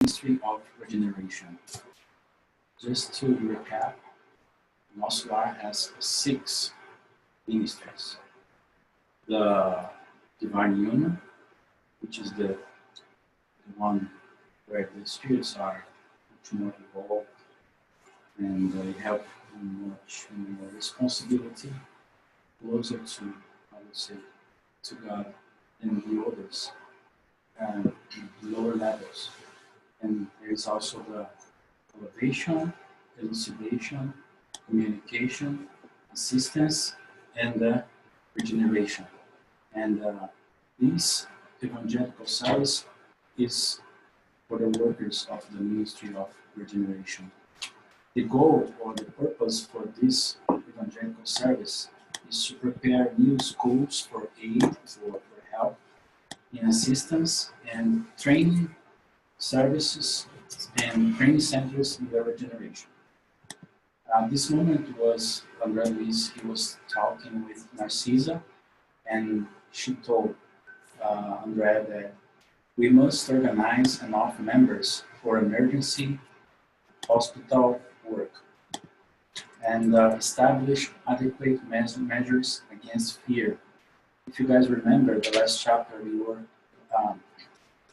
Ministry of Regeneration. Just to recap, Noslar has 6 ministries. The Divine Union, which is the one where the spirits are much more involved and they have much more responsibility, closer to, I would say, to God than the others, and lower levels. And there is also the elevation, elucidation, communication, assistance, and the regeneration. And this evangelical service is for the workers of the ministry of regeneration. The goal or the purpose for this evangelical service is to prepare new schools for aid, for help in assistance and training services and training centers in the regeneration. This moment was André Luis, he was talking with Narcisa, and she told André that we must organize enough members for emergency hospital work and establish adequate measures against fear. If you guys remember the last chapter, we were,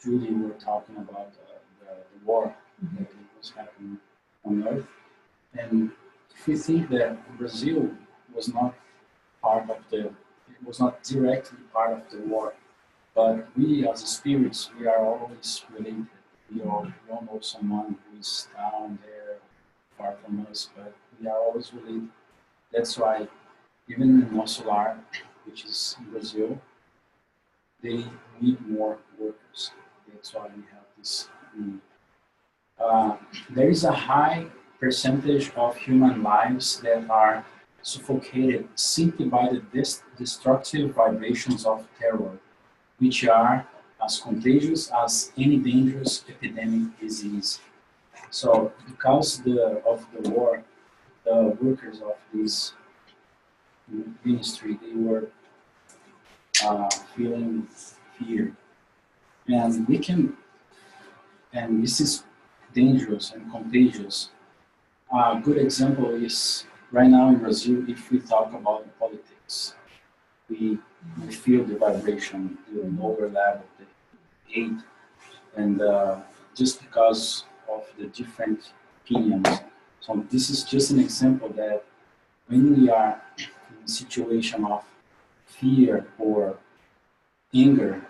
Julie, were talking about the war that was happening on Earth. And if we think that Brazil was not part of it was not directly part of the war, but we as spirits, we are always related. We all know someone who is down there, far from us, but we are always related. That's why even in Mosular, which is in Brazil, they need more workers. That's why we have this need. There is a high percentage of human lives that are suffocated simply by the destructive vibrations of terror, which are as contagious as any dangerous epidemic disease. So, because of the war, the workers of this ministry, they were feeling fear, and and this is dangerous and contagious. A good example is right now in Brazil, if we talk about politics, we feel the vibration, the lower level, the hate, and just because of the different opinions. So this is just an example that when we are in a situation of fear or anger,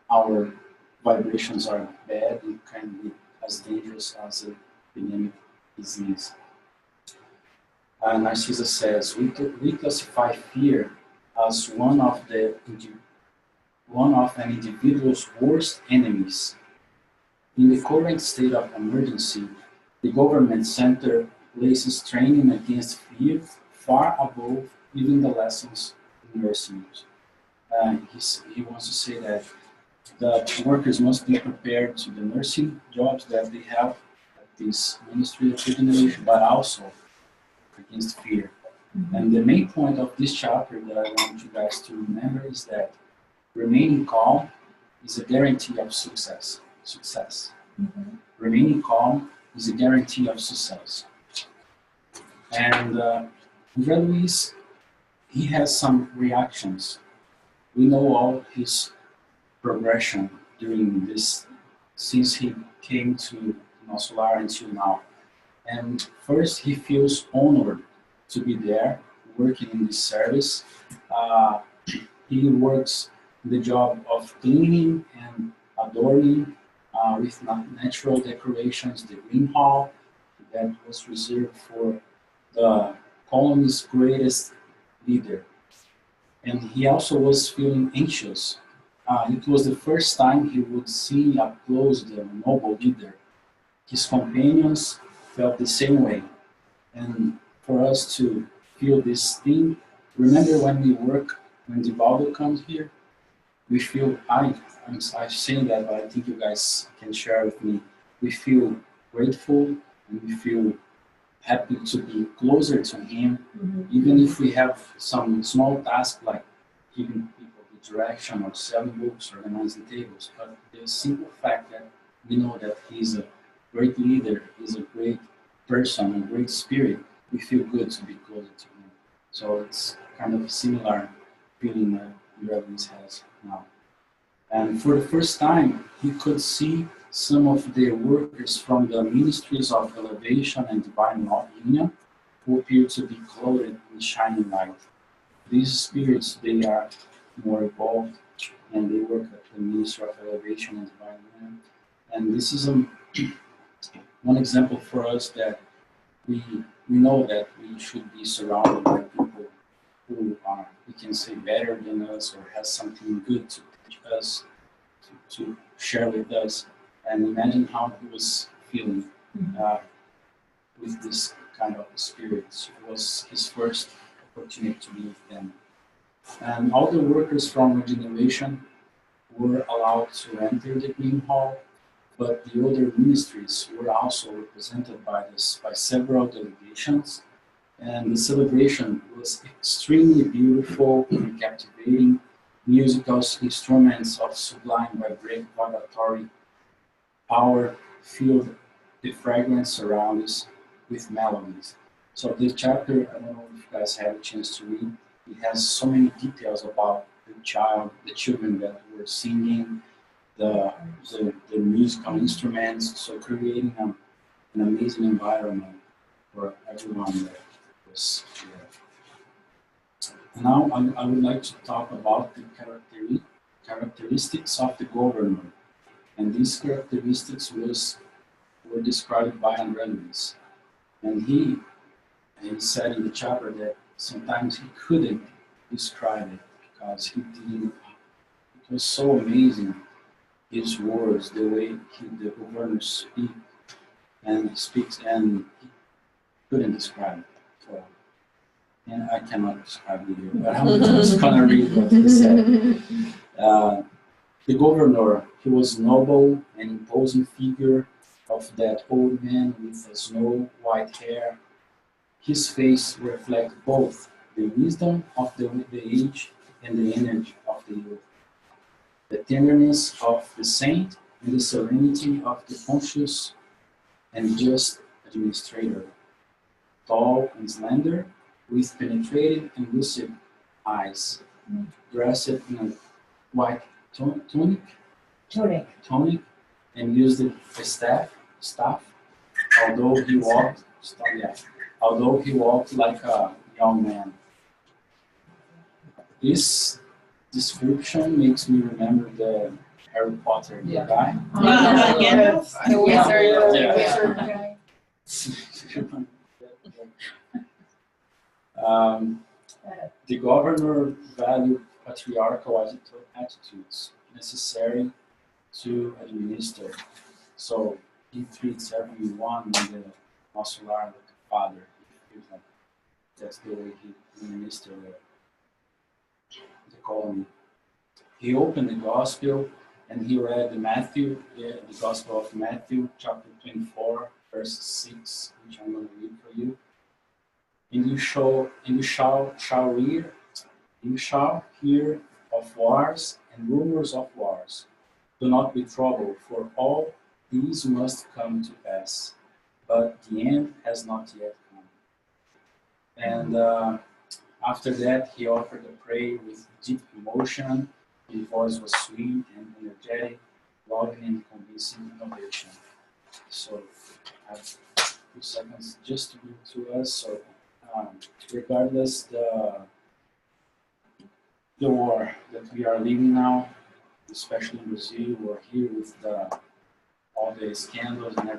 our vibrations are bad. It can be as dangerous as an epidemic disease. Narcisa says, we classify fear as one of an individual's worst enemies. In the current state of emergency, the government center places training against fear far above even the lessons in nursing. He wants to say that the workers must be prepared to the nursing jobs that they have at this Ministry of Regeneration, but also against fear. Mm-hmm. And the main point of this chapter that I want you guys to remember is that remaining calm is a guarantee of success. Mm-hmm. Remaining calm is a guarantee of success. And André Luis, he has some reactions. We know all his progression during this, since he came to Nosolar until now. And first, he feels honored to be there, working in this service. He works the job of cleaning and adorning with natural decorations, the green hall that was reserved for the colony's greatest leader. And he also was feeling anxious. It was the first time he would see up close the noble leader. His companions felt the same way. And for us to feel this thing, remember when we work, when Divaldo comes here, we feel, I'm saying that, but I think you guys can share with me. We feel grateful and we feel happy to be closer to him, mm-hmm. even if we have some small tasks like giving people the direction or selling books or organizing tables. But the simple fact that we know that he's a great leader, is a great person, a great spirit, we feel good to be closer to him. So it's kind of a similar feeling that Andreas has now. And for the first time, he could see some of the workers from the ministries of elevation and divine union who appear to be clothed in shining light. These spirits, they are more evolved and they work at the Ministry of Elevation and Divine Union. And this is one example for us that we know that we should be surrounded by people who are, we can say, better than us or has something good to teach us, to share with us. And imagine how he was feeling with this kind of spirits. It was his first opportunity to be with them. And all the workers from Regeneration were allowed to enter the Green Hall, but the other ministries were also represented by several delegations. And the celebration was extremely beautiful and captivating. Musical instruments of sublime vibratory power filled the fragrant surroundings with melodies. So this chapter, I don't know if you guys had a chance to read, it has so many details about the children that were singing, the musical instruments, so creating an amazing environment for everyone that was there. Now I would like to talk about the characteristics of the governor. And these characteristics were described by André Luiz. And he said in the chapter that sometimes he couldn't describe it because he didn't. It was so amazing, his words, the way the governor speaks, and he couldn't describe it. So, and I cannot describe it here, but I'm just gonna read what he said. The governor, he was noble and imposing figure of that old man with the snow white hair. His face reflects both the wisdom of the age and the energy of the youth, the tenderness of the saint and the serenity of the conscious and just administrator, tall and slender, with penetrating and lucid eyes, dressed in a white tunic, and used a staff, although he walked like a young man. This description makes me remember the Harry Potter guy. The wizard guy. The governor valued patriarchal attitudes necessary to administer. So he treats everyone in the consular like a father. He feels like that's the way he administers the colony. He opened the gospel and he read the Gospel of Matthew, chapter 24, verse 6, which I'm going to read for you. And you shall hear of wars and rumors of wars. Do not be troubled, for all these must come to pass, but the end has not yet come. And after that, he offered a prayer with deep emotion. His voice was sweet and energetic, loving and convincing innovation. So I have a few seconds just to read to us. So regardless the war that we are living now, especially in Brazil or here with all the scandals and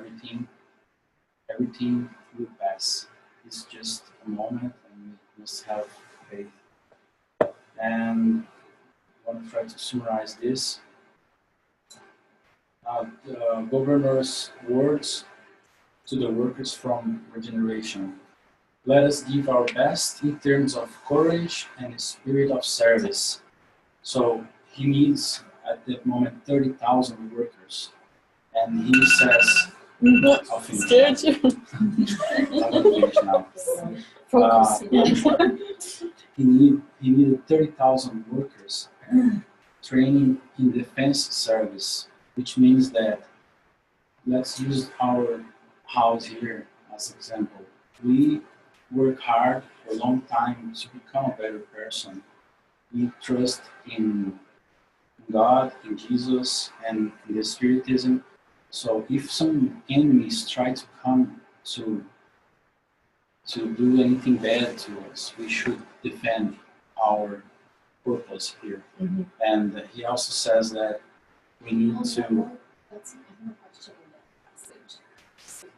everything will pass. It's just a moment and we must have faith. And I want to try to summarize this. The governor's words to the workers from Regeneration. Let us give our best in terms of courage and spirit of service. So he needs at that moment 30,000 workers. And he says, I'll finish now. He needed 30,000 workers training in defense service, which means that let's use our house here as example. We work hard for a long time to become a better person. We trust in God, in Jesus, and in the Spiritism. So if some enemies try to come to do anything bad to us, we should defend our purpose here. Mhm. And he also says that we need to. That's a question in that passage.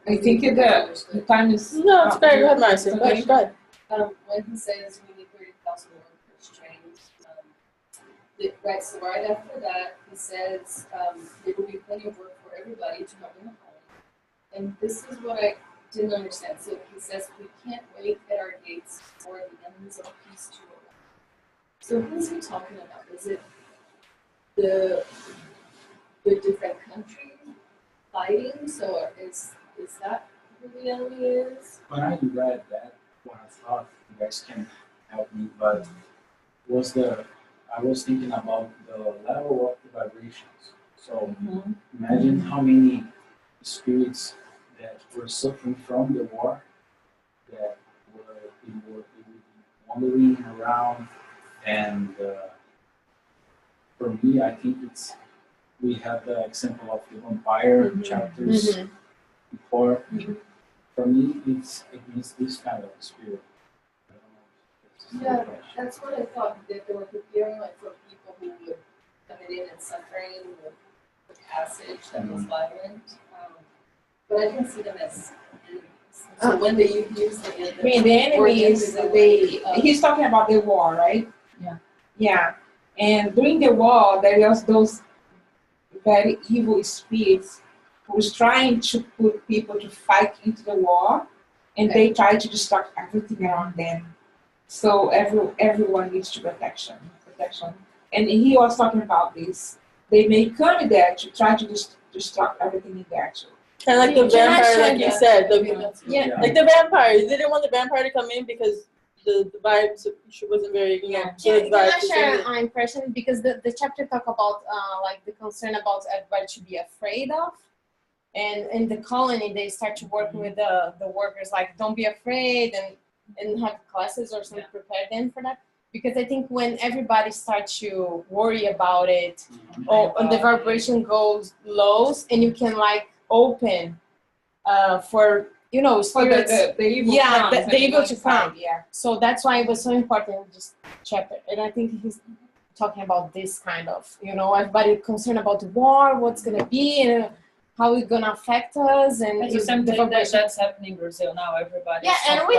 I think the time is. No, it's great. Go ahead, Marcy. Go ahead. Go ahead. When he says we need 30,000 workers trained, right, so right after that, he says there will be plenty of work for everybody to have in a home. And this is what I didn't understand. So he says we can't wait at our gates for the enemies of peace to arrive. So who is he talking about? Is it the different countries fighting? So is that who the enemy is? When I read that, what I thought, you guys can help me, but I was thinking about the level of the vibrations. So imagine how many spirits that were suffering from the war, that were wandering around, and for me, I think we have the example of the vampire chapters before. For me, it's against this kind of spirit. I don't know. Yeah, that's what I thought, that they were preparing like for people who would come in and suffering with the passage that was violent. But I didn't see them as enemies. So when they use the I mean, the enemies, he's talking about the war, right? Yeah. Yeah. And during the war, there was those very evil spirits who was trying to put people to fight into the war, and they try to destruct everything around them. So everyone needs to protection. And he was talking about this. They may come there to try to destruct everything in there too. Kind of like the vampire, like you said. Like the vampire. They didn't want the vampire to come in because the vibe wasn't very, Can I share an impression? Because the chapter talk about like the concern about everybody to be afraid of. And in the colony, they start to work with the workers, like don't be afraid and have classes or something to prepare them for that. Because I think when everybody starts to worry about it, and the vibration goes low, and you can like open for spirits, the evil the evil to come. Yeah. So that's why it was so important in this chapter. And I think he's talking about this kind of, everybody concerned about the war, what's gonna be, and how it's gonna affect us, and It's the same thing that's happening in Brazil now. Everybody and we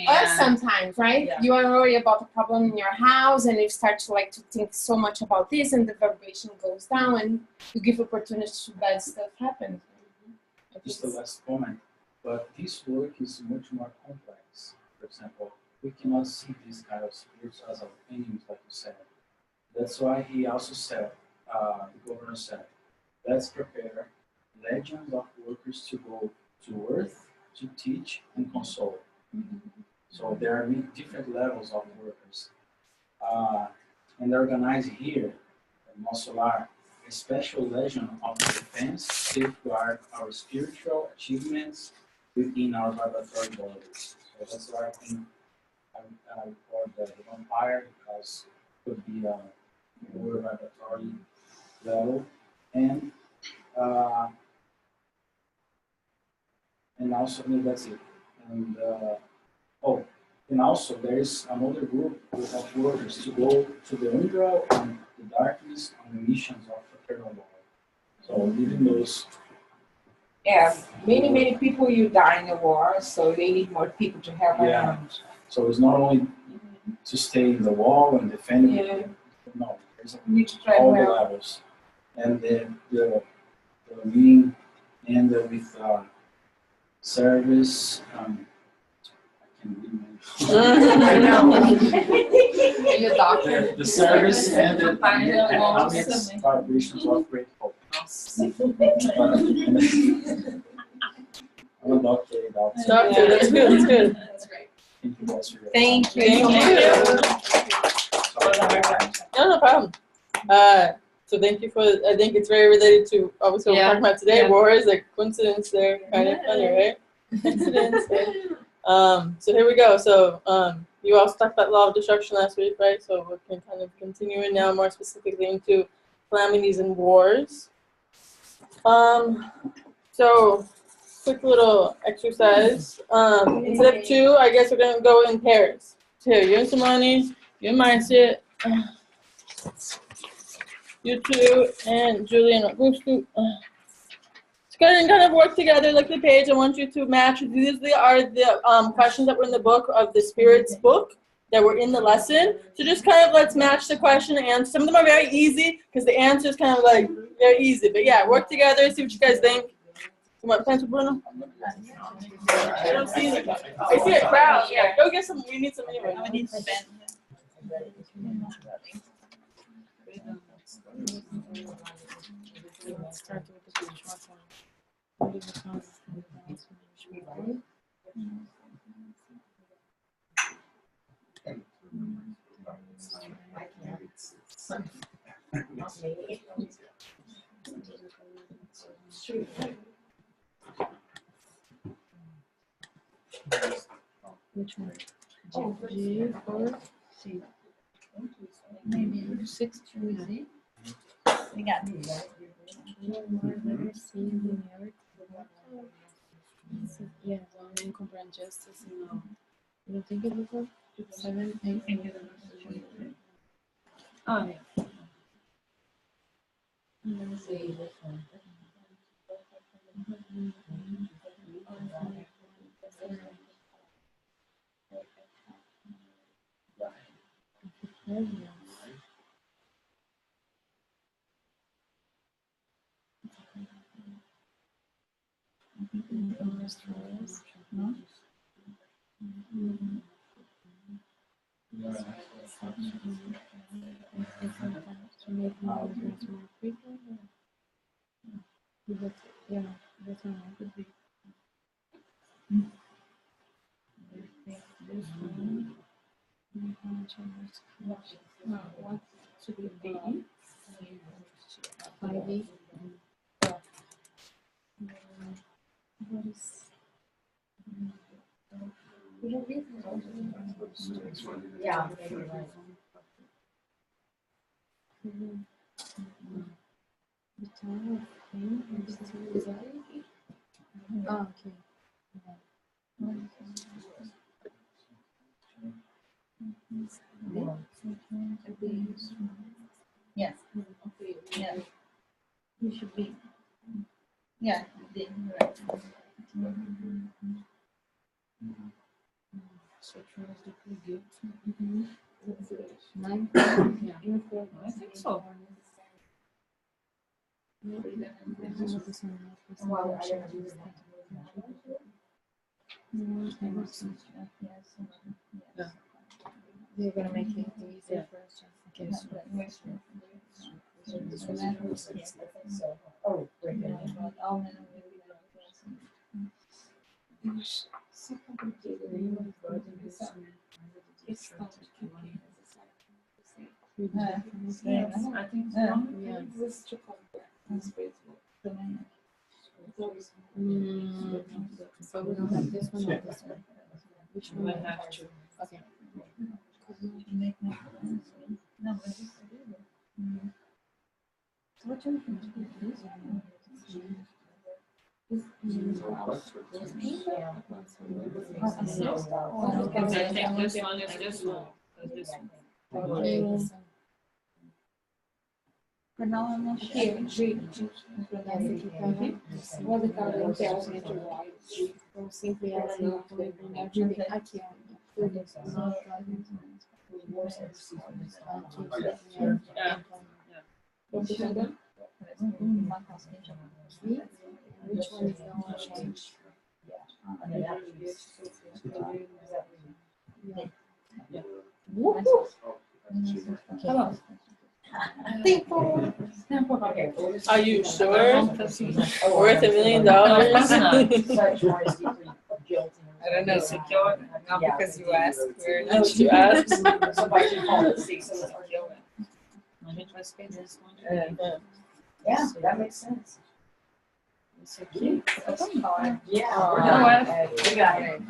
us sometimes, right? Yeah. You are worried about a problem in your house, and you start to think so much about this, and the vibration goes down, and you give opportunity to bad stuff happen. Just the last comment, but this work is much more complex. For example, we cannot see these kind of spirits as enemies, like you said. That's why he also said, the governor said, let's prepare legions of workers to go to earth to teach and console. So there are different levels of workers. And organized here in Mossolar, a special legion of defense safeguard our spiritual achievements within our vibratory borders. So that's why I think I call the vampire, because it could be a more vibratory level. And also, that's it. And and also there is another group of workers to go to the umbral and the darkness on the missions of eternal love. So even those. Yeah, many people you die in the war, so they need more people to help around. So it's not only to stay in the wall and defend it. No, there's all the levels. And the meeting ended with service. I can read I know. Are you a doctor? the service ended amidst vibrations of great hope. I'm a doctor. Doctor, that's good. That's good. That's great. Thank you guys for your Thank time. you. Thank you. Sorry for the time. No problem. So thank you for, I think it's very related to obviously what we're talking about today. Yeah. Wars, like coincidence there, kind of funny, right? Coincidence there. So here we go. So you also talked about law of destruction last week, right? So we can kind of continue it now more specifically into calamities and wars. So quick little exercise. Instead of 2, I guess we're gonna go in pairs. So here, you and Simone, you and Marcia, you 2, and Julie and Augusto. So go ahead and kind of work together, look at the page. I want you to match. These are the questions that were in the book of the Spirit's book that were in the lesson. So just kind of let's match the question and answer. Some of them are very easy because the answer is kind of like very easy. But yeah, work together, see what you guys think. You want pencil, Bruno? I don't see any. I see a crowd. Yeah, go get some. We need some anyway. I need some pen. Which one? G or C? Maybe 6 to Z. We got Yeah, one and comprehend justice. No. You don't think it before? 7, 8. Oh, yeah. No? Yeah, that's one could be. What should it be? 5 what is Yeah. the time of pain and is that oh, okay. Yes. Yeah. You should be. Yeah. Right. Nine. Yeah. I think so. They're gonna make it easier for us. Okay, so Oh, so complicated. It's complicated. Yes, I think so. Yeah. So we don't have this one or this one. Which one? We have to. Okay. No, What do you think? I think this one is this one. This one. But now I'm not here. What the color tells me to write. Ou simples assim, aqui, ó. Which one is the one change? Hello. Are you sure? Worth $1 million? I don't know. Not because you asked. We're That's what you asked. A gente vai escrever isso. Yeah, that makes sense. Isso aqui. Yeah. Não é. We got it.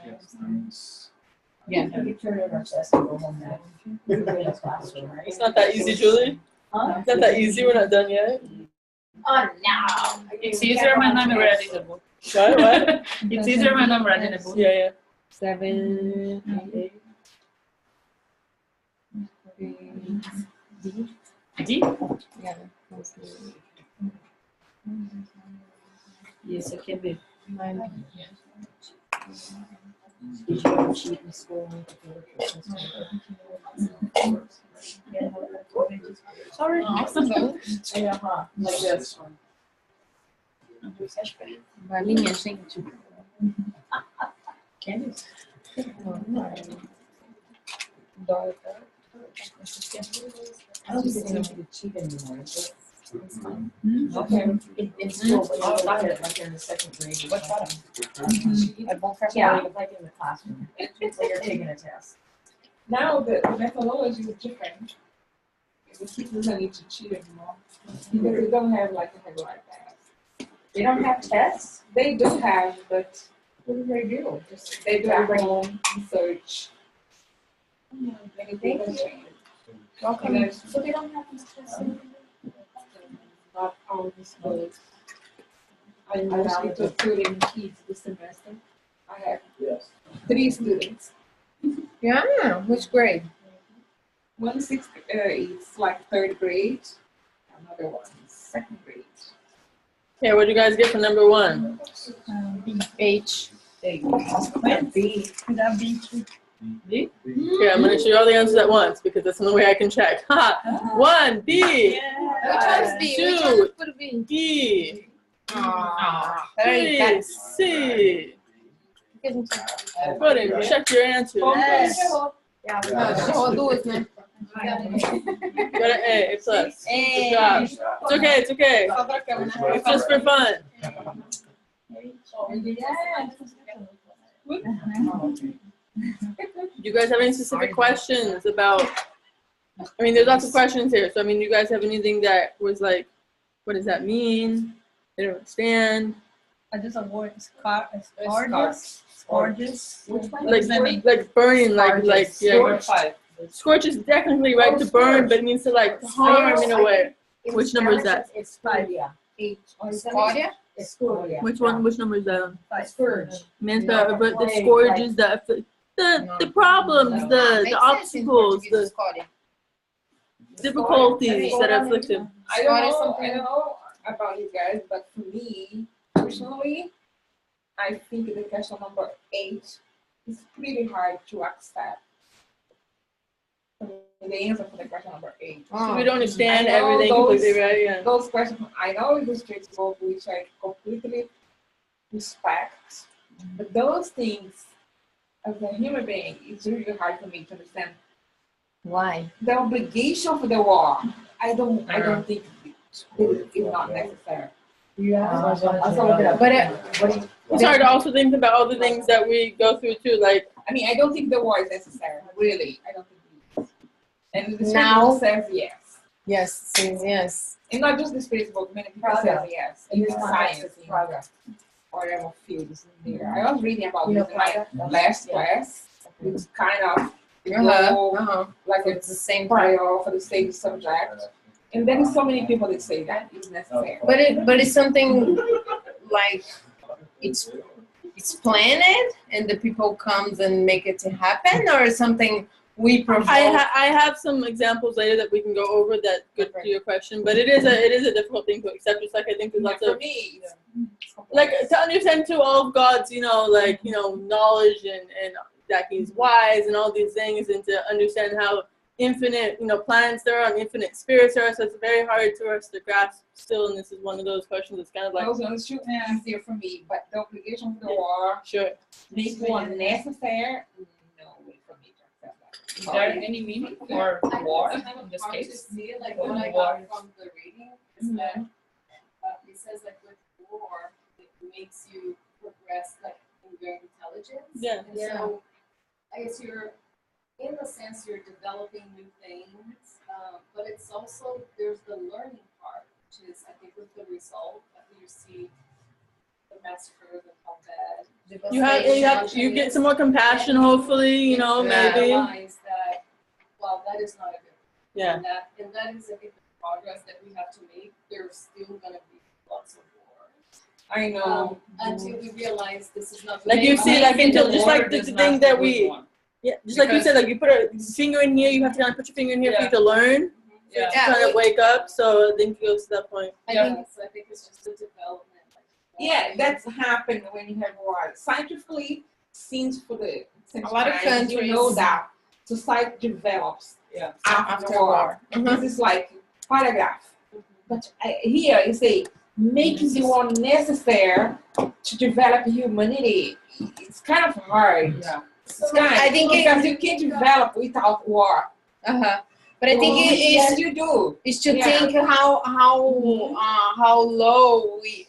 Yes, nice. Yeah, we could turn in our test and go home now. We're in a classroom, right? It's not that easy, Julie. Huh? It's not that easy. We're not done yet. Oh, no. It's easier when I'm reading the book. What? It's easier when I'm reading the book. Yeah, yeah. 7, 8. D? Yeah, that's the E esse aqui é B. 9. Did you ever cheat in school? Sorry. Yeah, huh? Like this one. Vai, minha gente. Candice. Dói. I don't think it's to cheat anymore. Okay. In school, but I got it like in the second grade. What's that? É bom pra Yeah, falar. like in the classroom. It's like you're taking a test. Now the methodology is different. The kids doesn't need to cheat anymore because they don't have like a regular test. They don't have tests? They do have, but What do they do? just they do at home research. Thank you. Welcome. So they don't have these tests anymore? Not all the schools. I mostly took tutoring kids this semester. I have Yes. 3 students. Yeah, which grade? One sixth, it's like 3rd grade. Another one is 2nd grade. Okay, what do you guys get for number 1? H. B. B? Here, I'm going to show you all the answers at once because that's the only way I can check. Ha! 1, B. Which one's B? Which one is put B? D. Peraí, 3, cara. C. Que a gente... Go ahead, check your answers. Não, errou duas, né? Got an A, A plus. Good É. job. It's okay, it's okay. Só trocamos, né? It's just for fun. Do you guys have any specific questions about, I mean, there's lots of questions here. So, I mean, you guys have anything that was like, what does that mean? I don't understand. Just a word. Scourges. Which one? Like burning, like, yeah. Scorch is technically right to burn, but it means to like harm in a way. Which number is that? It's Scoria. Scoria? It's Scoria. Which one? Which number is that on? Scourge. Means but the scourges, the problems, the obstacles, the difficulties that afflict him. I don't know about you guys, but for me, personally, I think the question number 8 is pretty hard to accept. The answer for the question number 8. So we don't understand I know everything those- completely, right? Yeah. Those questions, I know it's straightforward, which I completely respect, but those things, as a human being, it's really hard for me to understand. Why? The obligation for the war, I don't think it's not necessary. Yeah. I'll look it up. But What do you? It's hard to also think about all the things that we go through too, like I mean, I don't think the war is necessary, really. I don't think it is. And the Now- Spirit says yes. yes, says yes. And not just the Spirit book, many people Praga. say yes. In In this science, context, it's in Praga. whatever field is in there. I was reading about You know this in my Praga? last Yeah. class. It's kind of Uh-huh. like It's the same thing. prior for the same subject. And then so many people that say that is necessary. But it's something like it's planned and the people comes and make it to happen, or something we provoke. I have some examples later that we can go over that good to your question, but it is a difficult thing to accept. Just like I think there's lots For of me, like to understand too all of God's knowledge and that He's wise and all these things, and to understand how infinite planets there are and infinite spirits there are. So it's very hard for us to grasp still, and this is one of those questions that's kind of like those ones should be easier for me, but the obligation for the war, sure. make one necessary, no way for me to accept that. Is there any meaning for war in this Hard to case? see, like what I got from the reading is that it says like with war, it makes you progress like in your intelligence. Yeah. And so I guess in the sense you're developing new things, but it's also, there's the learning part, which is, I think, with the result, after you see the massacres and how bad. You get some more compassion, hopefully, you know, maybe. Realize that, well, that is not a good thing. Yeah. And that is, I think, the progress that we have to make. There's still gonna be lots of wars. I know. Until we realize this is not. Like you see, like until just like the thing that we, yeah, just like you said, like you put a finger in here, you have to kind of put your finger in here for you to learn. Yeah. To kind of wake up. So I think it goes to that point. I think it's just a development. Yeah, that's happened when you have war. Scientifically, since a lot of countries, you know that society develops after war. This is like paragraph. But here you say making the war necessary to develop humanity. It's kind of hard. Yeah. It's kind I think because you can't develop without war. But I think yes, you do. Is to think how low we.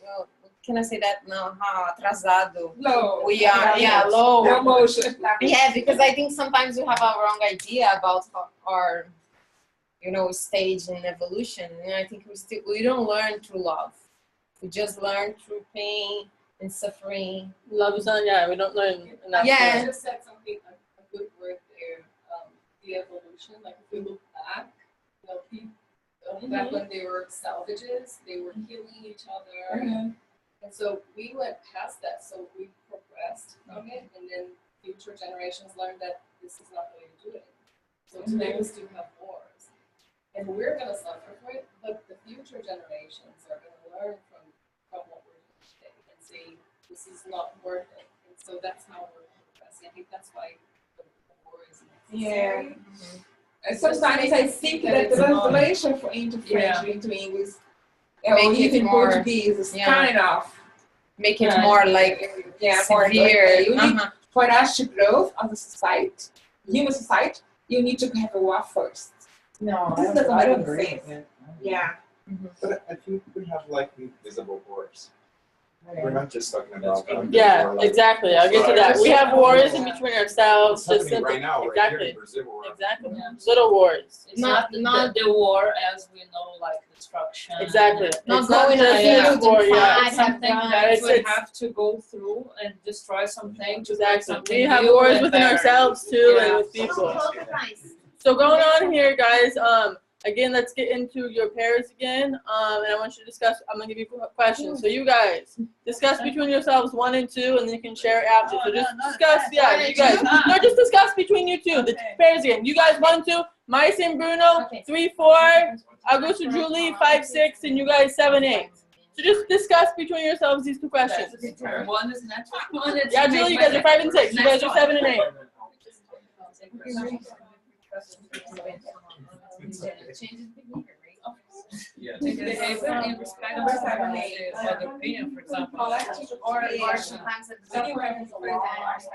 Can I say that? No, how atrasado Low. we are. Yeah, low. No motion. Yeah, because I think sometimes we have a wrong idea about our, you know, stage in evolution. And I think we don't learn through love. We just learn through pain and suffering. Love is not, yeah, we don't learn enough. Yeah. You just said something, a good word there, the evolution. Like if we look back, you know, people, back when they were salvages, they were killing each other. And so we went past that, so we progressed from it, and then future generations learned that this is not the way to do it. So today we still have wars. And we're gonna suffer for it, but the future generations are gonna learn from what we're doing today and say this is not worth it. And so that's how we're progressing. I think that's why the war is necessary. And sometimes I think that the translation into French into English or even Portuguese is kind of make it more like more severe. You need, for us to grow as a society, human society, you need to have a war first. No, This doesn't I make agree. sense. Yeah. But I think we have like invisible wars. We're not just talking about. Yeah, exactly. I'll get to that. We have wars in between ourselves. It's happening right now, right here in Brazil. Exactly. Little wars. It's not the war as we know, like destruction. Exactly. Not it's going not to the war, yeah. Something that It's- we have to go through and destroy something to create something We have new wars and within better. ourselves too, Yeah. and with people. So going on here, guys. Again, let's get into your pairs again. And I want you to discuss. I'm gonna give you questions. So you guys discuss between yourselves 1 and 2, and then you can share after. So just discuss. Yeah, you guys. No, just discuss between you two. The pairs again. You guys 1 and 2. Maice and Bruno 3, 4. Augusto, Julie 5, 6, and you guys 7, 8. So just discuss between yourselves these 2 questions. One is natural. One is Yeah, Julie, you guys are 5 and 6. You guys are 7 and 8. Yeah. Behavior in respect of other opinion, for example. Or sometimes at the same time, it's a law,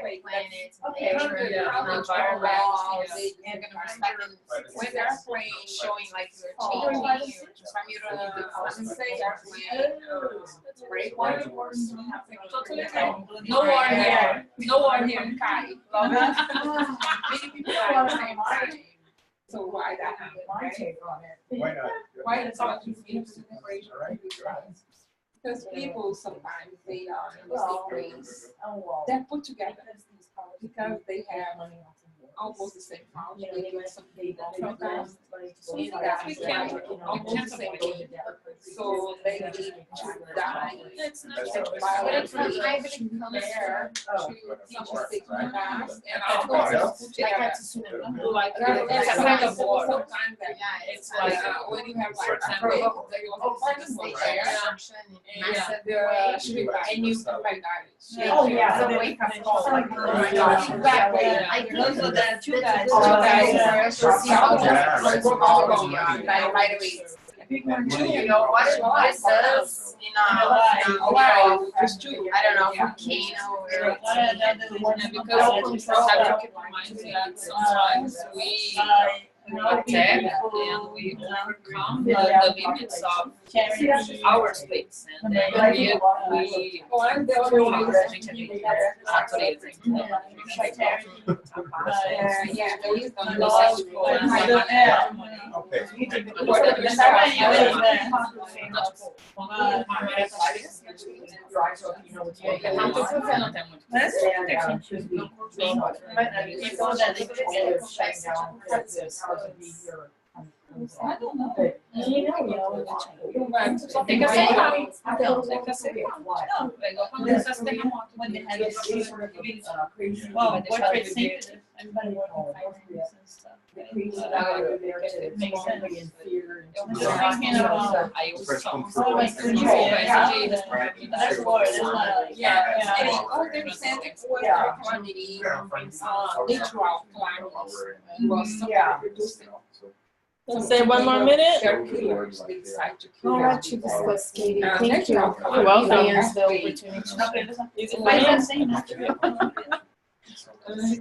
like planets, nature, environment, and respect them when they're playing, showing like you're changing, from you don't need to compensate or plan. Break one. No war here. No war here. Many people are saying why. So why that happened? My take on it. Why not? Why it's not confused? Because people sometimes they are in the same race. They're put together because they have almost the same fault. They do something sometimes. We can't almost the same age. So they need to die. It's not But it's not I believe comes There from to teach us things in the past and Oh, also yeah. like that's a like it's it's a like kind a of war. sometimes that It's like when you have like example, they go and you come like that. Oh, yeah. So wake up call, like, oh my gosh. That way. Yeah. Because of that, you guys. right away. You know what it does in Just two. I don't know, volcano or Because I have to keep in mind that sometimes we attack and we overcome the limits of our space. And then we I don't know. Tem que aceitar. Então, tem que aceitar. Não, é igual quando acontece terremoto. When they had this crazy, Well, what what they they say, say, everybody working fires and stuff. The crazy Makes anxiety and fear. Eu tô thinking aí o som. That's Florida, that's not. Yeah, and it all depends what the quantity natural climate was reduced. Let's say one more minute. They're killers, they decide to kill. I'll let you discuss, Katie. Thank you. Natural You're welcome. Millions the opportunity. Easy for Mas me. assim,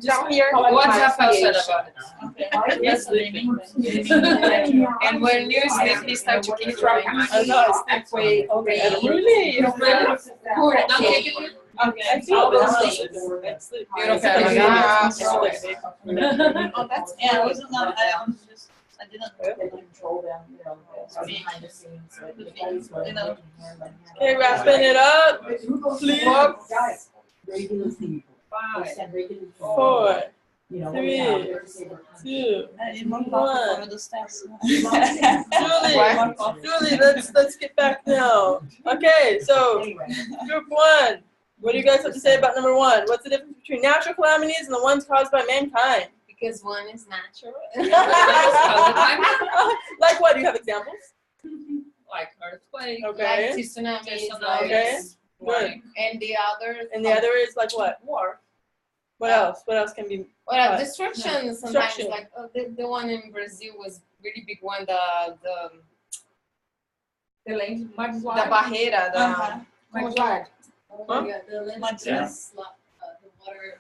Down here, What Rafael said about it? okay. Yes, And when you sleep, you start to keep dropping. I know, it's halfway. Okay, really? Não, take it. Okay, I feel this. You don't have Oh, that's Yeah, I wasn't on, I just, I didn't. They control them, you know, behind the scenes. So the guys were making hand by hand. Okay, wrapping it up. Please. Guys, regular people. They said regular people. 4, You know, three, yeah, they're disabled. 2, One. One. The steps. Julie, let's get back now. Okay, so Anyway. group 1. What do you guys have to say about number 1? What's the difference between natural calamities and the ones caused by mankind? because one is natural. Like what? Do you have examples? Like earthquake. Okay. Like tsunamis, Okay. Good. and the other. And the other is like what? War. What else? What else can be? Well, destruction sometimes. Destruction. Like the one in Brazil was really big one. The The barreira. mudslide. Yeah, the lenses, the water.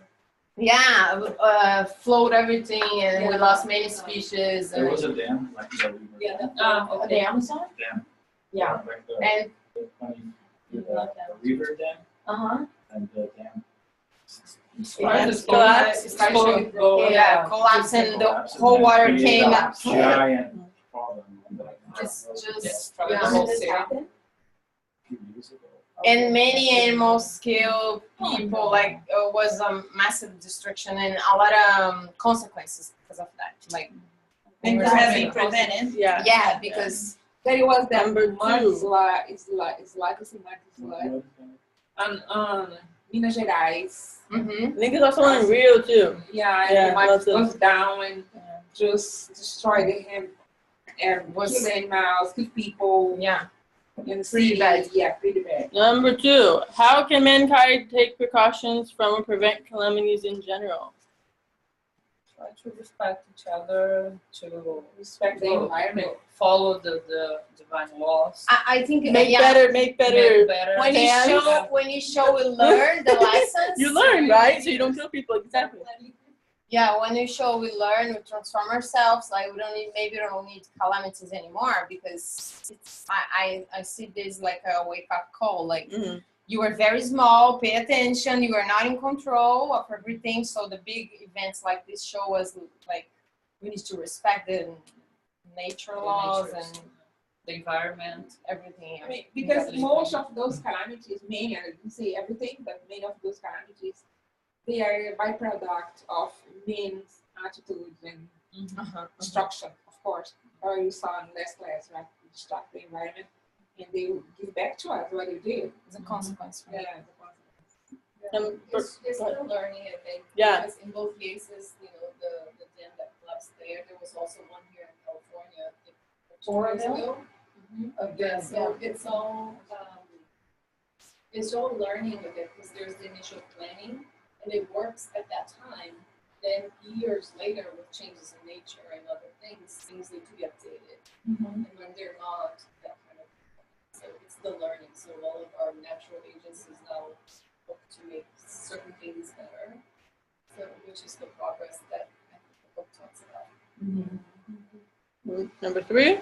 Yeah, float everything, and we lost many species. There was a dam, like the river. Yeah, The Amazon. Dam. Yeah. Like the, And the river dam and the dam. collapse, and the whole water came up. Giant problem. It's just Destroyed the whole city. Few years ago. And many animals killed people. Like it was a massive destruction and a lot of consequences because of that. Like And to have been prevented. Yeah. yeah, because There was that Number 2. mudslide, it's like a mudslide. Minas Gerais. mhm. I think there's also one in Rio too. Yeah, Yeah, and the mud lots of- goes down and just destroy the hemp and Was- kill animals, kill people. yeah. In the Pretty city. bad. Yeah, pretty bad. Number 2. How can mankind take precautions from or prevent calamities in general? Try to respect each other, to Respect the environment. follow the divine laws. I think Make yeah. better. Make better. When you show we learn the lessons. You learn, right? So you don't kill people. Exactly. Yeah, when you show we learn, we transform ourselves. Like we don't need calamities anymore because it's I see this like a wake up call. Like Mhm. you are very small, pay attention. You are not in control of everything. So the big events like this show us like we need to respect the nature laws and the environment. everything. I mean, because most of those calamities, many, I didn't say everything, but many of those calamities, they are a byproduct of men's attitudes and destruction, of course. Or you saw in last class, right? Destruct the environment, and they will give back to us what they did. It's a consequence. Yeah, the consequence. It's still learning, I think. Yeah. Because in both cases, you know, the dam that collapsed there was also one here in California. Oroville? Yeah, so it's all learning with it because there's the initial planning and it works at that time. Then years later with changes in nature and other things need to be updated. And when they're not, that kind of, so it's the learning. So all of our natural agencies now look to make certain things better. So which is the progress that I think the book talks about. Number 3,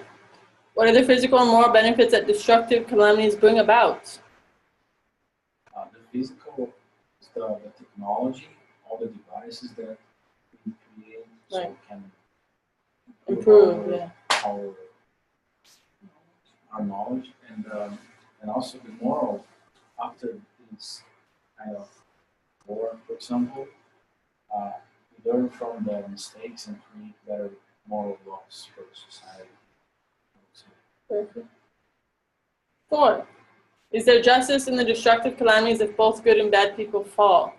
what are the physical and moral benefits that destructive calamities bring about? The physical is the technology, all the devices that we create, so Right. we can Improve, yeah. our knowledge, and also the moral after this kind of war, for example, we learn from the mistakes and create better moral laws for society. Perfect. 4, is there justice in the destructive calamities if both good and bad people fall?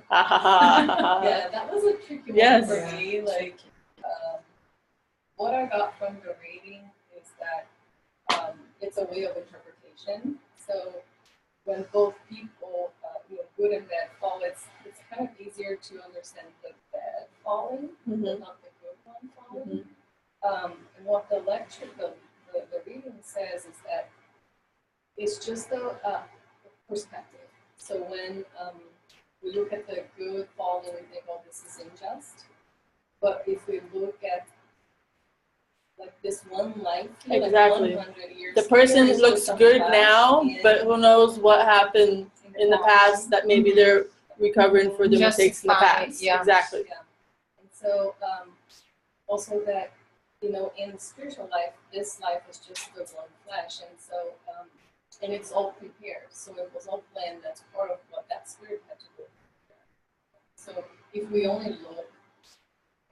Ha ha ha. Yeah, that was a tricky one Yes. for me. Like, what I got from the reading is that it's a way of interpretation. So when both people, good and bad fall, it's kind of easier to understand the bad falling, but not the good one falling. And what the lecture, the reading says is that it's just a perspective. So when we look at the good falling, we think, oh, this is unjust. But if we look at like this one life, Exactly. like 100 years, The person here is looks just a good flash now, in- but who knows what happened in the past that maybe they're recovering for the mistakes in the past. Yeah. Exactly. Yeah. And so also that, in spiritual life, this life is just the one flesh. And so, and it's all prepared. So it was all planned. That's part of what that spirit had to do. So if we only look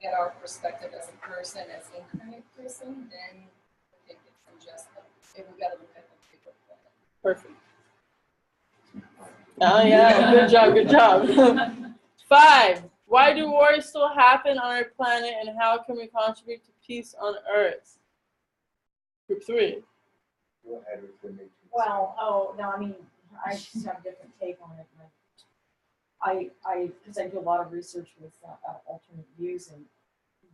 at our perspective as a person, as an incarnate person, then I think it's unjust. And we got to look at the bigger plan. Perfect. Oh yeah, good job, good job. 5, why do wars still happen on our planet and how can we contribute to peace on Earth? Group 3. Go ahead with the matrix. Well, no, I mean, I just have a different take on it. Because I do a lot of research with alternate views, and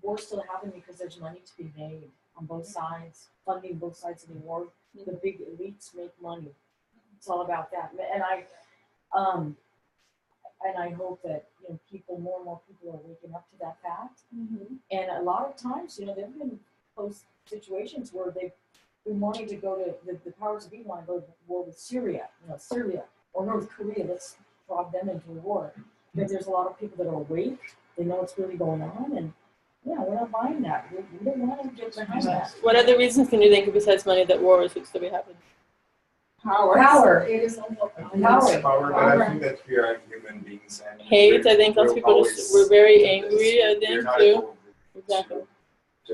wars still happen because there's money to be made on both sides, funding both sides of the war. The big elites make money. It's all about that. And I hope that more and more people are waking up to that fact. And a lot of times, there've been close situations where they've been wanting to go to the powers that be want to go to war with Syria, or North Korea. Let's draw them into a war. Because there's a lot of people that are awake. They know what's really going on, and we're not buying that. We don't want to get behind that. What other reasons can you think of besides money that wars would still be happening? Power. It is all about I think it's power, but I think that we are human beings and Hate, I think lots of people we're very angry, I we're think, not too. able Exactly. to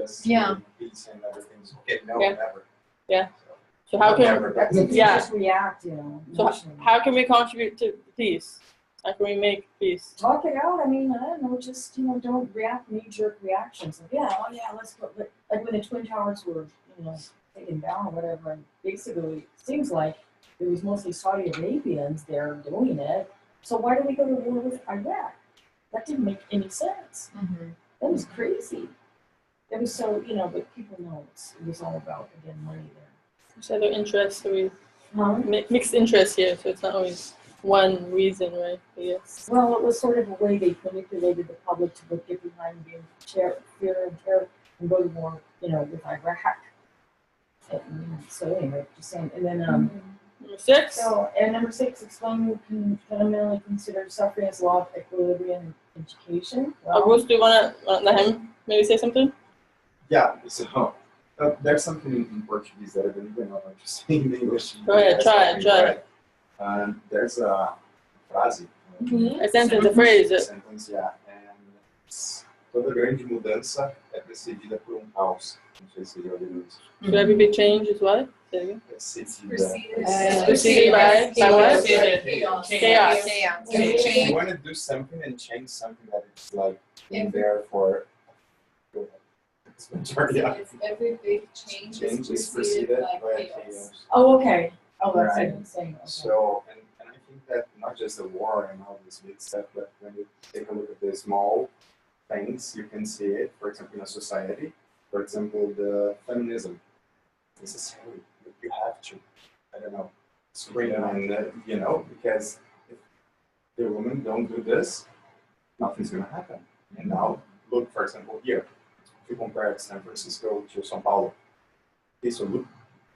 just Yeah. peace and other things. Okay, no, Yeah. never. Yeah. So how can Never. Just react, so emotionally. how can we contribute to peace? How can we make peace? Talk it out. I mean, I don't know, just, don't react knee-jerk reactions. Let's go. Like when the Twin Towers were, taken down or whatever, and basically it seems like it was mostly Saudi Arabians there doing it. So why did we go to war with Iraq? That didn't make any sense. That was crazy. It was so, but people know it was all about, again, money there. So other interests, so we mixed interests here, so it's not always one reason, right? Yes. Well, it was sort of a way they manipulated the public to get behind being fear and terror and go to war, with Iraq. So anyway, just saying. And then Number 6. number 6, explain fundamentally consider suffering as law of equilibrium in education. Augusto, do you want to let him maybe say something? Yeah, so there's something in Portuguese that I don't even know how to say in English. Go ahead, try it. There's a frase. A sentence, a phrase. Sentence, yeah. And it's, toda grande mudança é precedida por caos. Não sei se já ouviram isso. So every big change is what? Say it again. Preceded by what? Chaos. You want to do something and change something that it's like in there for. It's every big change is preceded by chaos. Oh, okay. Oh, that's Right. insane. Okay. So, and I think that not just the war and all this big stuff, but when you take a look at the small things, you can see it, for example, in a society. For example, the feminism. Necessary. You have to, I don't know, scream and, because if the women don't do this, nothing's going to happen. And now, look, for example, here. if you compare San Francisco to São Paulo. Okay, so look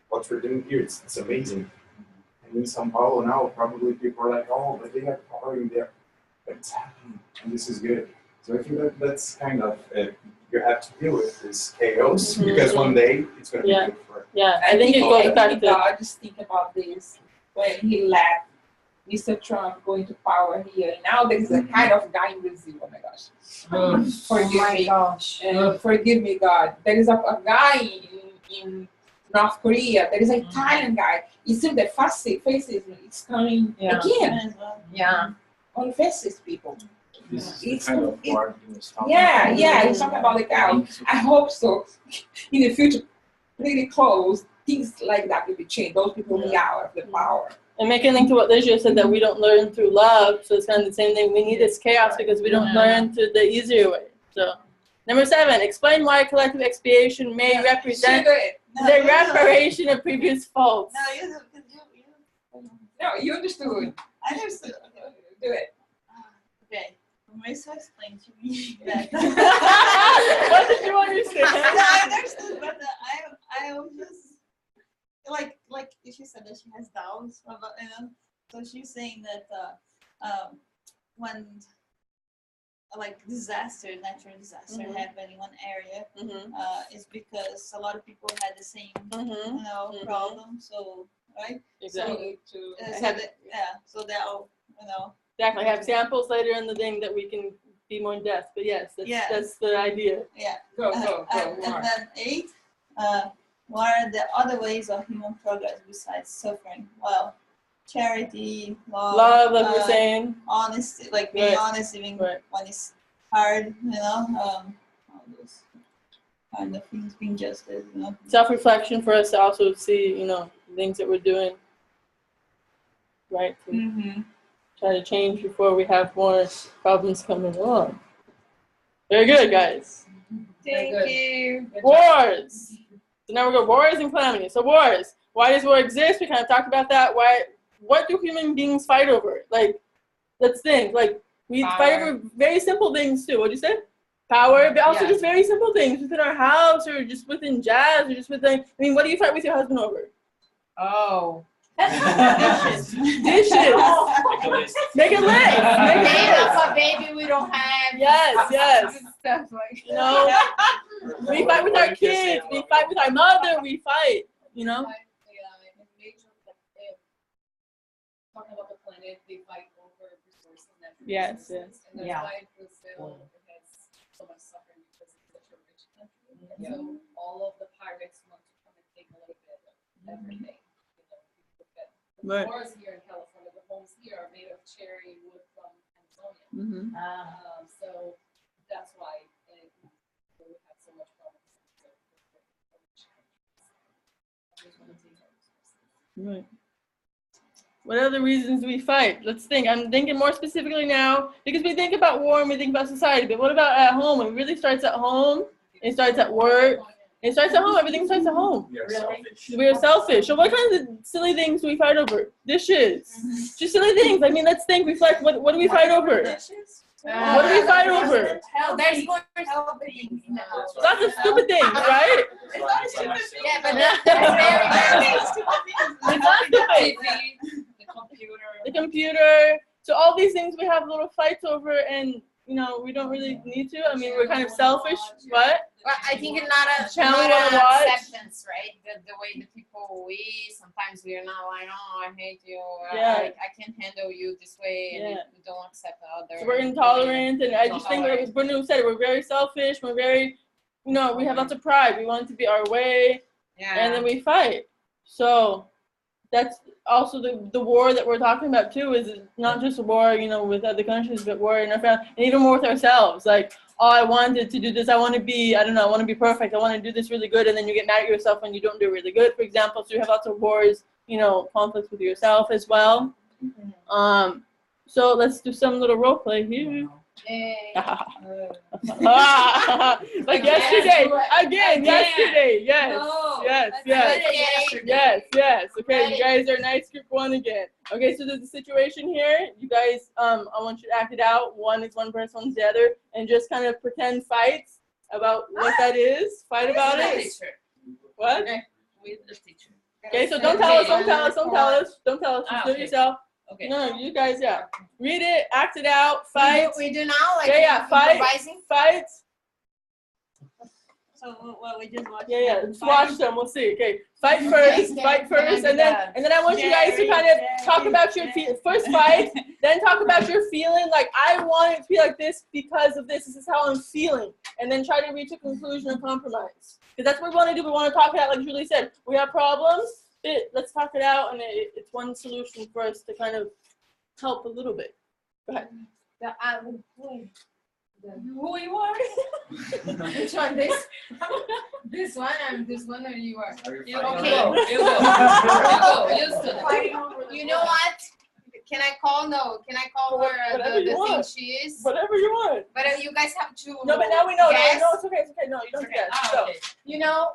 what we're doing here. It's amazing. And in São Paulo now, probably people are like, oh, but they have power in there. But it's happening, and this is good. So I think that's kind of you have to deal with this chaos because one day it's going to be good for it. Yeah, I think it goes back to God just think about this when he let Mr. Trump go into power here. And now there's a kind of guy in Brazil. Oh my gosh. Forgive me, God. There is a guy in North Korea. There is an Italian guy. It seems that fascism is coming again. Yeah. On fascist people. This is the kind of war he was talking He's talking about the cow. I hope so. In the future, pretty close, things like that will be changed. Those people will be out of the power. And making a link to what Ligia said, that we don't learn through love, so it's kind of the same thing. We need this chaos because we don't learn through the easier way. So, number 7, explain why collective expiation may represent the reparation of previous faults. No, you understood. I understood. Do it. Okay. Marissa explained to me that. What did you understand? I understood, but I was just like she said that she has doubts about, so she's saying that when like natural disaster happen in one area, it's because a lot of people had the same problem. So right. Exactly. So they'll Exactly. I have samples later in the thing that we can be more in depth. But yes, that's the idea. Yeah. Go. And then 8, what are the other ways of human progress besides suffering? Well, charity, love, like we're saying, honesty, like being honest even when it's hard, all those kind of things, being justice, Self-reflection for us to also see, things that we're doing right. Try to change before we have more problems coming along. Very good, guys. Thank you. Wars. So now we go wars and calamity. So wars. Why does war exist? We kind of talked about that. What do human beings fight over? Like, let's think. Like, we fight over very simple things too. What'd you say? Power, but also just very simple things within our house or just within jazz or just within. What do you fight with your husband over? Oh. Dishes. Make a list. A baby we don't have. Yes. Stuff like We fight with our kids. We fight with our mother. We fight. Talking about the planet, they fight over resources, natural Yes. resources. And that's why Brazil has so much suffering because it's such a rich country. And so all of the pirates want to come and take a little bit of everything. The floors here in California, the homes here are made of cherry wood from Amazonia. So that's why we have so much problems. Right. What other reasons do we fight? Let's think. I'm thinking more specifically now because we think about war and we think about society. But what about at home? It really starts at home. It starts at work. It starts at home. Everything starts at home. We are selfish. So what kinds of silly things do we fight over? Dishes. Just silly things. Let's think. Reflect. What do we fight over? What do we fight over? There's more helping. Lots of stupid things, right? Yeah, but that's It's not stupid. The computer. So all these things we have little fights over, and we don't really need to. We're kind of selfish. What? Well, I think it's not a acceptance, right? The way the people sometimes we're not like, oh, I hate you, or I can't handle you this way, and we don't accept the other. So we're intolerant, and I just think, as Bruno said, we're very selfish. We're very, we have lots of pride. We want it to be our way, and then we fight. So that's also the war that we're talking about too. Is not just a war, with other countries, but war in our family, and even more with ourselves. Like, oh, I wanted to do this. I want to be, I want to be perfect. I want to do this really good. And then you get mad at yourself when you don't do really good, for example. So you have lots of wars, conflicts with yourself as well. So let's do some little role play here. Like yesterday. Again, yesterday. Yes. Okay, you guys are nice group 1 again. Okay, so there's a situation here. You guys, I want you to act it out. One is one person, one's the other, and just kind of pretend fights. about what that is. Fight about With the it. teacher. What? With the teacher. Okay, so don't tell us, don't tell us, don't tell us, don't tell us. Ah, Do it okay. yourself. Okay. No, you guys, yeah. Read it, act it out, fight. We do now, like Yeah, fight, improvising. fight. So what we just watched. Yeah, just watch them. We'll see. Okay, fight first, fight first, and then I want you guys to kind of talk about your first fight, then talk about your feeling. Like, I want it to be like this because of this. This is how I'm feeling, and then try to reach a conclusion and compromise. Because that's what we want to do. We want to talk it out, like Julie said. We have problems. Let's talk it out, and it's one solution for us to kind of help a little bit. Go ahead. Who you are? Which one? This one? I'm this one, or you are? You Okay. go. You go. You stood it. You know what? Can I call? No. Can I call her the thing she is? Whatever you want. But you guys have to. No, but now we know. Guess. No, it's okay. It's okay. No, you don't Okay. guess. Ah, So. okay. You know,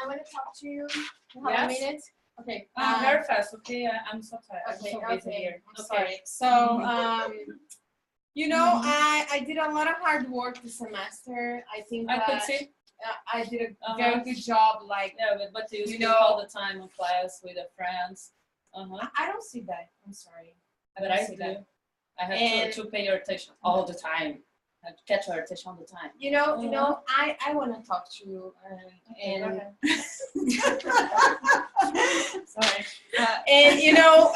I want to talk to you. You have a Yes? minute? Okay. Very fast, okay? I'm so tired. I'm Okay, so busy okay. here. I'm Okay. sorry. So, you know, I did a lot of hard work this semester. I think I could that see. I did a very good job. Like, Yeah, but you speak know- all the time in class with the friends. I don't see that. I'm sorry. But don't I see do. that. I have And- to pay your attention all the time. I have to catch your attention all the time. You know, I want to talk to you, and sorry. And you know,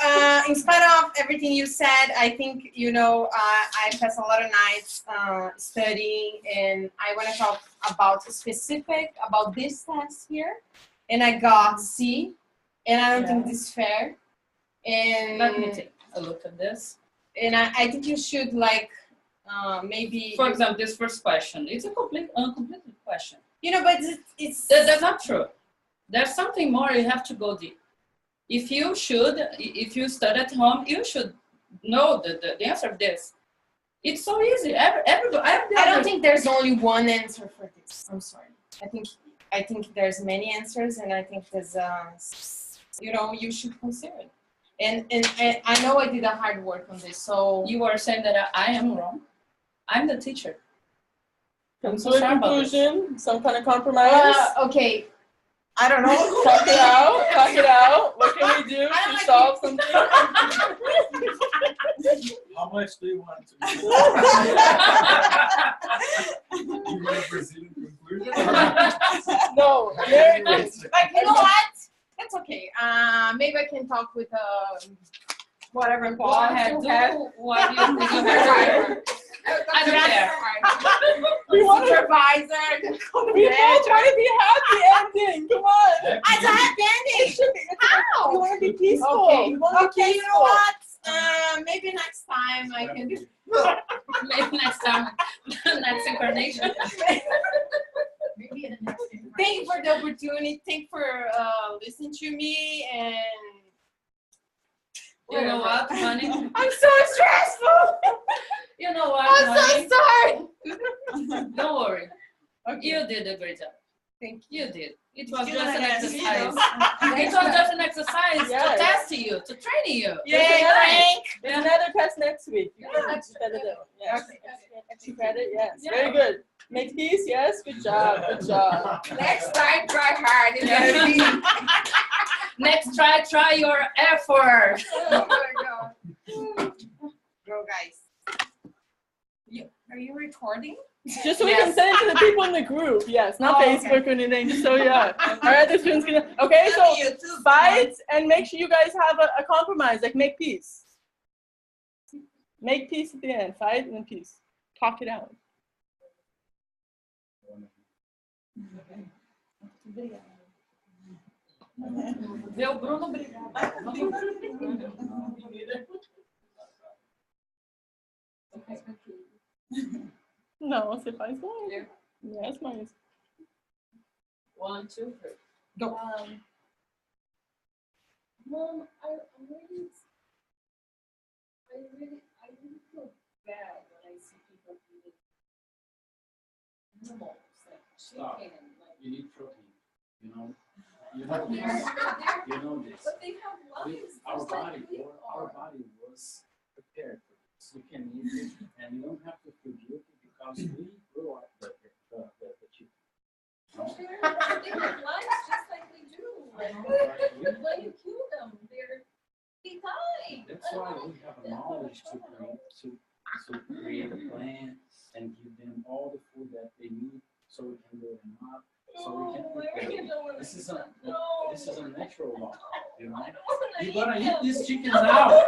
in spite of everything you said, I think you know I passed a lot of nights studying, and I want to talk about specific about this test here, and I got C, and I don't think this is fair, and Let me take a look at this. and I think you should like maybe For example, this first question. It's a uncompleted question. you know, but it's That's not true. There's something more. You have to go deep. If you study at home, you should know the answer of this. It's so easy. I don't think there's only one answer for this. I'm sorry. I think there's many answers, and I think there's you know, you should consider it. And I know I did a hard work on this, so You are saying that I am wrong. I'm the teacher. Come I'm to so a sorry about this. conclusion, some kind of compromise. okay. I don't know. Talk it out. Talk it out. What can we do I don't to like solve something? How much do you want to do? You want a Brazilian conclusion? No, American. Like, you know what? That's okay. Maybe I can talk with whatever Go boss ahead. you Do have. what you think you have. I don't care. We want to. Supervisor. We all try to be happy ending. Come on. It's a happy ending. How? We want to be peaceful. Okay. We want to be Okay, you know peaceful. what? Maybe next time I can do. Maybe next time, next incarnation. Maybe in the next Thank you for the opportunity. Thank you for listening to me, and You know what, honey? I'm so stressful. You know what, I'm honey? so sorry. Don't worry. Okay. You did a great job. Thank you. You did. It was Still just an an exercise. exercise. It was just an exercise Yes. to test you, to train you. Yay, Frank. There's another test next week. You Yeah. get extra credit. Yes. Okay. Extra credit. Yes. Yeah. Very good. Make peace. Yes. Good job. Good job. Next time, try hard. It's gonna be. Next try your effort. Oh my God. Go, guys. Are you recording? Just so we can send it to the people in the group. Yes. Not Oh, okay. Facebook or anything. Just so yeah. All right. The students gonna. Okay. So You too. fight and make sure you guys have a compromise. Like make peace. Make peace at the end. Fight and then peace. Talk it out. Deu Bruno, obrigada. Não, você faz com ele. Yes, mas. 1, 2, 3. Go. Mom, I really feel bad when I see people eating animals, like Stop. chicken, like. You need protein. You know this. You know this. But they have lives. Our just like body, we our are. body was prepared for this. You can eat it, and you don't have to feel guilty because we grow up the chicken. They have lives just like we do. When you kill them, they die. That's why we have a knowledge to create a plant and give them all the food that they need so we can build them up. So we can this is a natural law, you know. You gotta eat these chickens now.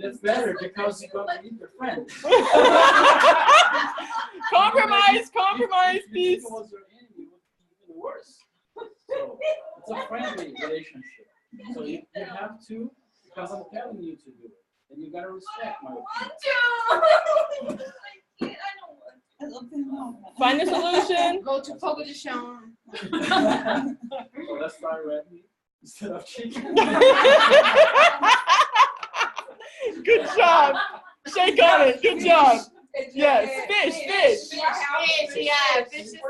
That's better because you gotta eat your friend. Compromise, If peace. it was your enemy, it would be even worse. So it's a friendly relationship. So you have to, because I'm telling you to do it. And you gotta respect my opinion. Find a solution. Go to publication. So let's start red meat instead of chicken. Good job. Shake on it. Good job. Yes, fish. Yeah, fish is I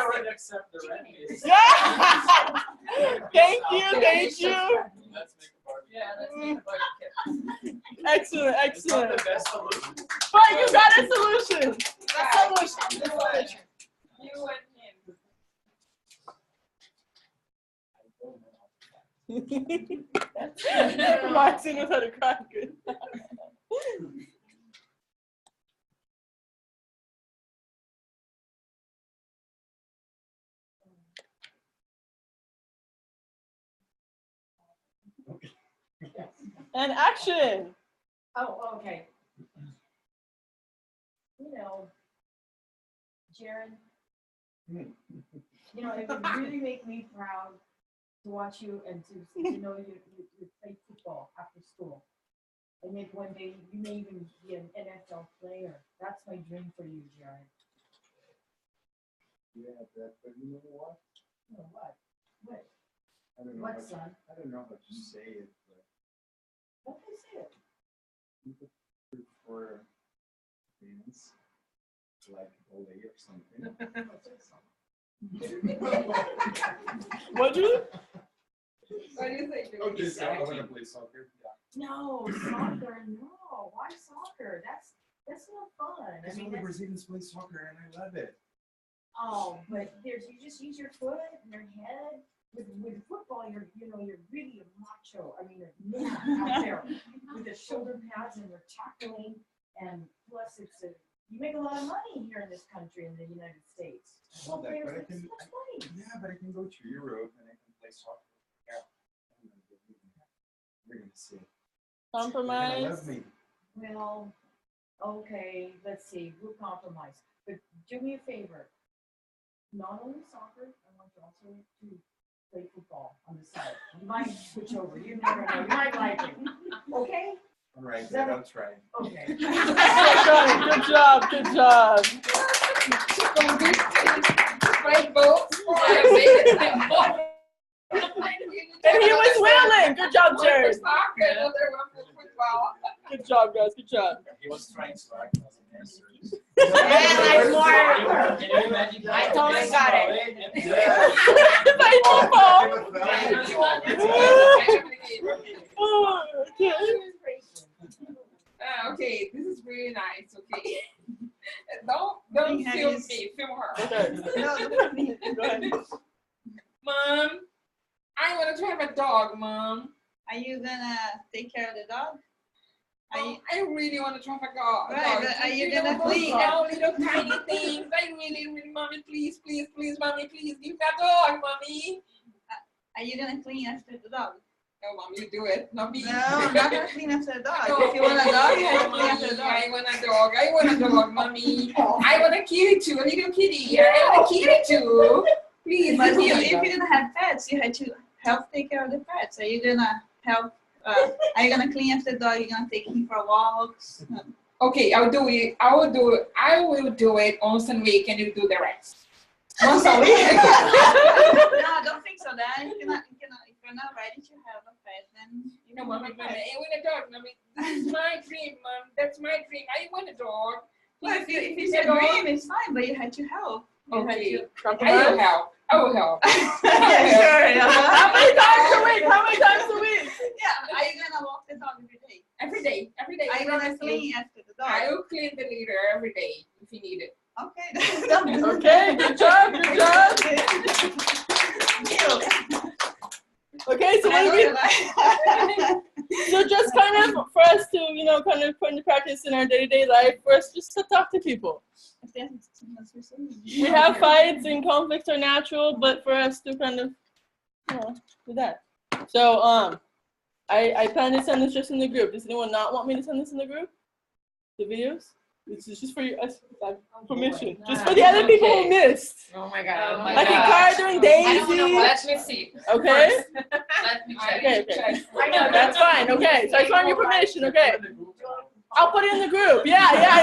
already accept the red meat. Yeah. Thank you. Let's make a barbecue. Yeah, let's make a barbecue. Excellent. It's not the best solution. But you got a solution. the solution. You and him. Martin knows how to cry good. And action. Oh, okay. You know, Jared, you know, it would really make me proud to watch you and to know you play football after school. And maybe one day you may even be an NFL player. That's my dream for you, Jared. Yeah, but you know what? Oh, what? What? I don't know. What, son? I don't know how to say it, but What can I say it? you could prefer things like Olay or something. What, Julie? What do you think? Okay, so I want to play soccer. No, soccer, no. Why soccer? That's not fun. I Because mean, all the that's, Brazilians play soccer and I love it. oh, but there's you just use your foot and your head. With football, you're really a macho. I mean, a man out there with the shoulder pads and you're tackling. And plus, you make a lot of money here in this country in the United States. Well, that, Players but I make so can, much money. yeah, but I can go to Europe and I can play soccer. Yeah, we're gonna see. They're gonna Compromise. love me. Well, okay, let's see. We'll compromise. But do me a favor. Not only soccer, I want you also to play football on the side. You might switch over. You never know. You might like it. Okay? All right, Is that I'll try. Okay. Good job. Play both. And he was willing. Good job, Jared. Soccer, another one for football. Good job, guys. Good job. He was trying to act as an answer. Yeah, more. Can you imagine? I totally got it. Play football. Oh, okay. Okay, this is really nice. Okay, don't film me, film her. Okay. Go ahead. Mom, I wanted to have a dog, Mom. Are you gonna take care of the dog? I really want to have a dog. Right, but are you gonna those clean? small little tiny things? I really, Mommy, please, Mommy, please give me a dog, Mommy. Are you gonna clean after the dog? No, Mommy, you do it, not me. No, I'm not gonna clean after the dog. No, If you want a dog, you have to clean Mommy, after the dog. I want a dog, Mommy. I want a kitty too, a little kitty. I want a kitty too. Please, But give me if you're gonna have pets, you have to help take care of the pets. Are you gonna help? Are you gonna clean after the dog? You're gonna take him for walks? Okay, I'll do it. I will do it once a week, and you do the rest. Once a week. No, I don't think so. Then if you're not ready to have a pet, then you No, can Mommy, have a Mommy, pet. I want a dog, Mommy. This is my dream, Mom. That's my dream. I want a dog. Well, if it's Please, your dream, it's fine, but you had to help. You had Okay, to. I will help. Yeah, sure. Yeah. How many times a week? Yeah. Are you gonna walk the dog every day? Every day. Are you gonna clean after the So just kind of for us to, you know, kind of put into practice in our day-to-day life, for us just to talk to people. We have fights and conflicts are natural, but for us to kind of, you know, do that. So I plan to send this just in the group. Does anyone not want me to send this in the group? The videos? This is just for your permission. Just for the other people who missed. Oh my god. Like Ricardo and Daisy. Let me see. Okay? Let me check. Okay. That's fine. Okay. So I just want your permission. Okay. I'll put it in the group. Yeah.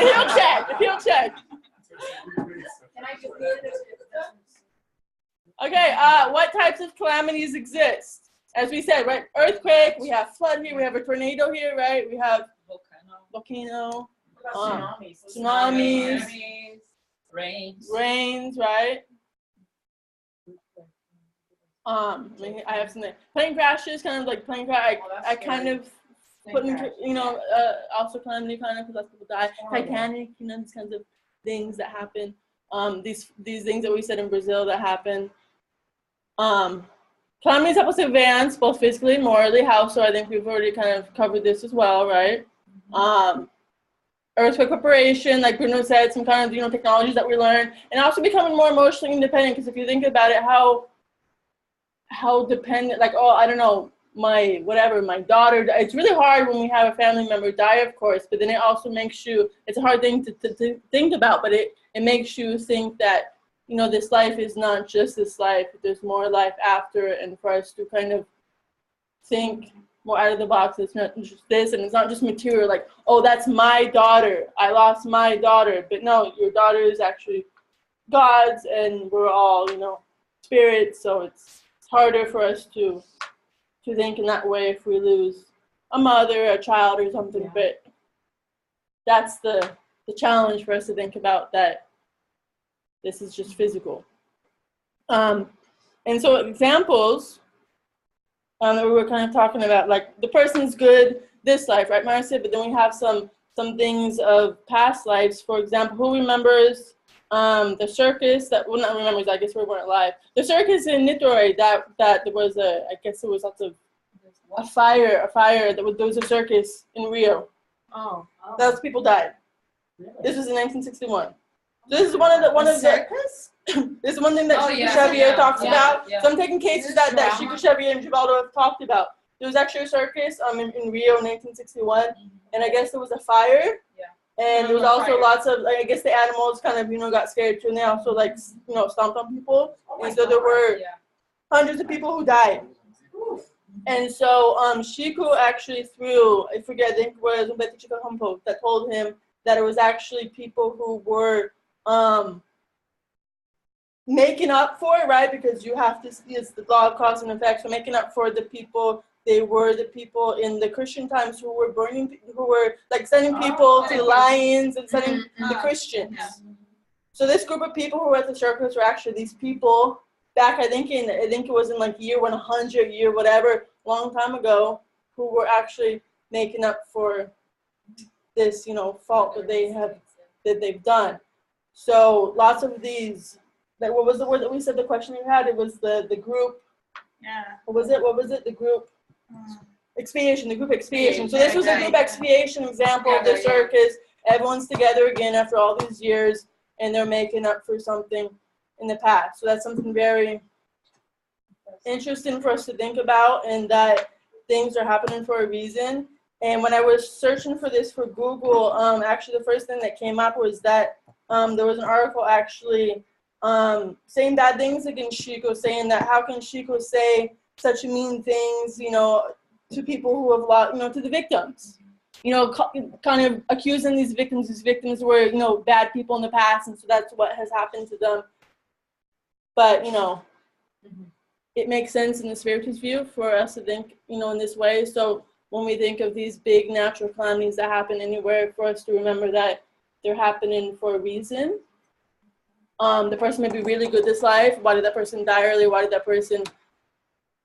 He'll check. Okay. What types of calamities exist? As we said, right? Earthquake. We have flood here. We have a tornado here, right? We have volcano. Tsunamis. Rains, right? I have something. Plane crashes, kind of like plane crash. I kind of put into, you know, also calamity kind of because lots of people die. Titanic, you know, these kinds of things that happen. These things that we said in Brazil that happen. Calamities help us advance both physically and morally. How so? I think we've already kind of covered this as well, right? Earthquake preparation, like Bruno said, some kind of, you know, technologies that we learn, and also becoming more emotionally independent. Because if you think about it, how dependent, like, oh, I don't know, my daughter. It's really hard when we have a family member die, of course, but then it also makes you. It's a hard thing to think about, but it makes you think that, you know, this life is not just this life. There's more life after, and for us to kind of think more out of the box. It's not just this, and it's not just material, like, oh, that's my daughter, I lost my daughter. But no, your daughter is actually God's, and we're all, you know, spirits. So it's harder for us to think in that way if we lose a mother, a child, or something. Yeah. But that's the challenge for us to think about, that this is just physical. And so examples that we were kind of talking about, like the person's good this life, right, Marcia? But then we have some things of past lives. For example, who remembers the circus that, well, not remembers, I guess we weren't alive. The circus in Niterói that there was I guess it was lots of a fire. There was a circus in Rio. Oh. Those people died. This was in 1961. This is one of the circus. This is one thing that Chico Xavier talks about. Yeah. So I'm taking cases that Chico Xavier and Givaldo have talked about. There was actually a circus in Rio in 1961, and I guess there was a fire. Yeah. And there was also lots of, like, I guess the animals kind of, you know, got scared too, and they also, like, you know, stomped on people. And so there were hundreds of people who died. And so Chico actually threw, I forget, I think it was Humberto Chico Campos that told him that it was actually people who were making up for it, right? Because you have to see it's the law of cause and effect. So making up for the people, they were the people in the Christian times who were burning, who were like sending people to the lions and sending the Christians. So this group of people who were at the circus were actually these people back, I think it was in like year 100, year whatever, long time ago, who were actually making up for this, you know, fault that they've done. So lots of these. Like, what was the word that we said? The question we had. It was the group. Yeah. What was it? The group expiation. The group expiation. So this was a group expiation example of the circus. Everyone's together again after all these years, and they're making up for something in the past. So that's something very interesting for us to think about, and that things are happening for a reason. And when I was searching for this for Google, actually the first thing that came up was that there was an article actually saying bad things against Chico, saying that how can Chico say such mean things, you know, to people who have lost, you know, to the victims, you know, kind of accusing these victims. These victims were, you know, bad people in the past, and so that's what has happened to them. But, you know, it makes sense in the spiritist view for us to think, you know, in this way. So when we think of these big natural calamities that happen anywhere, for us to remember that they're happening for a reason. The person may be really good this life. Why did that person die early? Why did that person,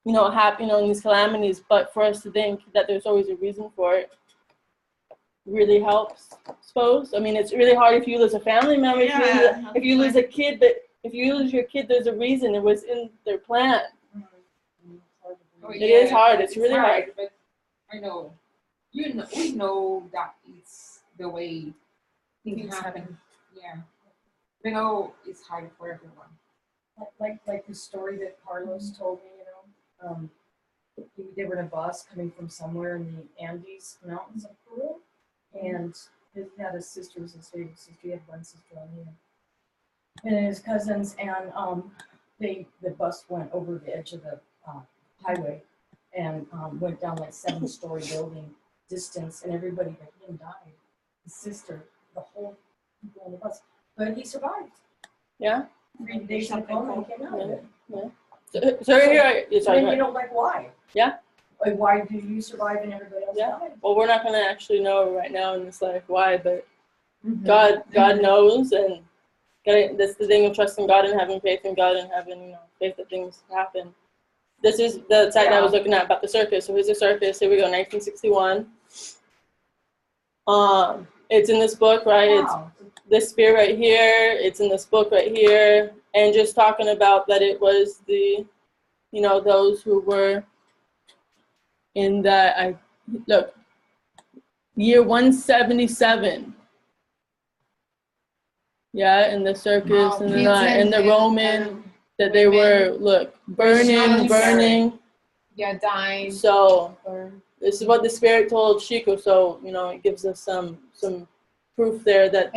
you know, have, you know, in these calamities? But for us to think that there's always a reason for it really helps, I suppose. I mean, it's really hard if you lose a family member, if you lose a kid, but if you lose your kid, there's a reason. It was in their plan. Oh, It is yeah, hard. It's really hard. But I know, we know that it's the way things happen. Yeah, we know it's hard for everyone. Like the story that Carlos told me, they were in a bus coming from somewhere in the Andes Mountains of Peru, and he had a sister, was his favorite sister. He had one sister on here, and his cousins, and the bus went over the edge of the highway, and went down like 7-story building distance, and everybody but him died. His sister, the whole people on the bus, but he survived. Yeah. 3 days in a coma, and he came out of it. Yeah. So here, sorry. And you know, like why? Yeah. Like why do you survive and everybody else died? Well, we're not gonna actually know right now in this life why, but Mm-hmm. God knows, and that's the thing of trusting God and having faith in God and having faith that things happen. This is the site I was looking at about the circus. So here's the circus. Here we go, 1961. It's in this book, right? Wow. It's this spear right here. It's in this book right here, and just talking about that it was the, those who were in that. Look, year 177. Yeah, in the circus and the Roman, that they were burning. Yeah, dying. So this is what the spirit told Chico. So it gives us some proof there that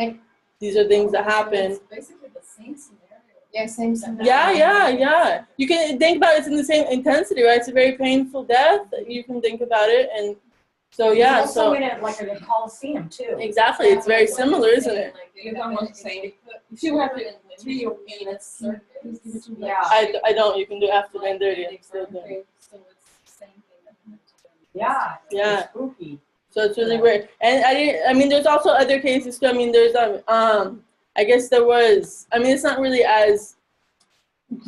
these are things that happen. It's basically the same scenario. Yeah, same scenario. Yeah. You can think about it. It's in the same intensity, right? It's a very painful death. You can think about it, and so yeah. It's also in a Coliseum too. Exactly, it's very similar, isn't it? It's almost the same. If you have it 3 minutes, Yeah. I don't. You can do after 9:30. I'm still doing. So it's the same thing that Yeah. Yeah. It's spooky. So it's really weird. And I mean, there's also other cases too. I mean, there's I guess there was. I mean, it's not really as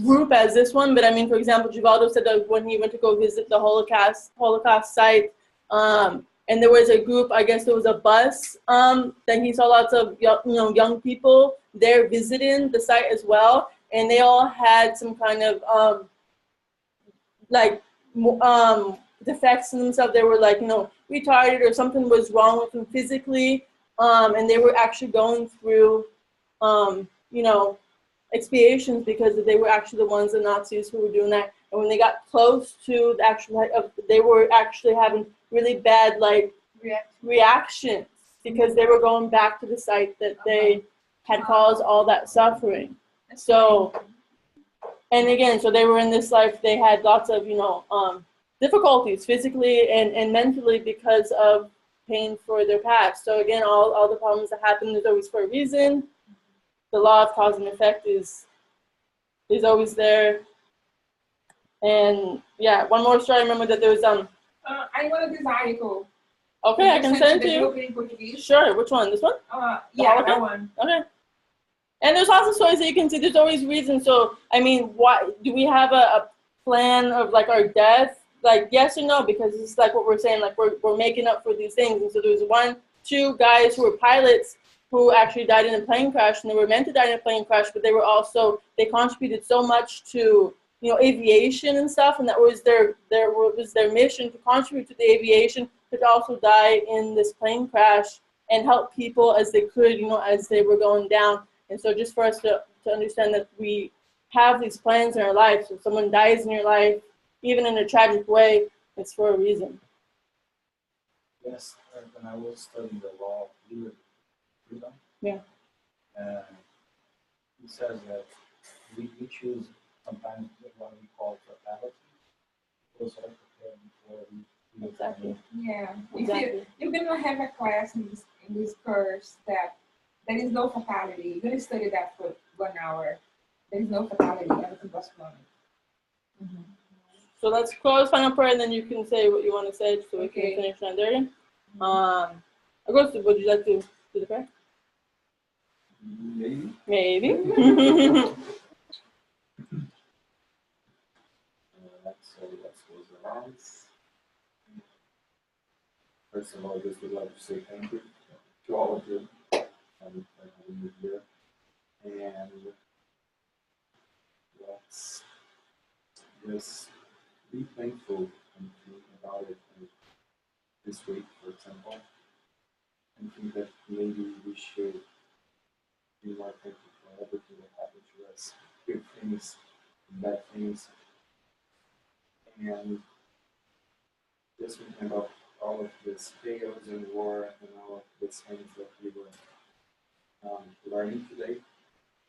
group as this one, but I mean, for example, Givaldo said that when he went to go visit the Holocaust site, and there was a group. I guess there was a bus that he saw lots of young people there visiting the site as well, and they all had some kind of defects in themselves. They were retarded, or something was wrong with them physically, and they were actually going through expiations because they were actually the ones, the Nazis, who were doing that. And when they got close to the actual, they were actually having really bad reactions because they were going back to the site that they had caused all that suffering. So, and again, so they were in this life, they had lots of, difficulties physically and mentally because of pain for their past. So again, all the problems that happen is always for a reason. The law of cause and effect is always there. And yeah, one more story. I remember that there was I wanted this article. Okay, I can send it to you. In Portuguese. Sure. Which one? This one? Yeah, that one. Okay. And there's also stories that you can see. There's always reasons. So I mean, why do we have a plan of our death? Yes or no? Because it's like what we're saying. We're making up for these things. And so there's 2 guys who were pilots who actually died in a plane crash, and they were meant to die in a plane crash, but they contributed so much to aviation and stuff, and that was their mission to contribute to the aviation, but also die in this plane crash and help people as they could, as they were going down. And so just for us to understand that we have these plans in our life. So if someone dies in your life, even in a tragic way, it's for a reason. Yes, when I was studying the law of freedom, yeah, it says that we choose sometimes what we call fatality. Those are prepared before we exactly. Yeah, exactly. You're gonna have a class in this course that there is no fatality. You're gonna study that for 1 hour. There is no fatality. Everything was fun. Mm-hmm. So let's close final prayer, and then you can say what you want to say, so we can finish 9:30. Augusto, would you like to do the prayer? Maybe. Let's close the eyes. First of all, I just would like to say thank you to all of you for having me here. And let's just be thankful and think about it this week, for example, and think that maybe we should be more thankful for everything that happened to us, good things, bad things, and just thinking about all of this chaos and war and all of these things that we were learning today,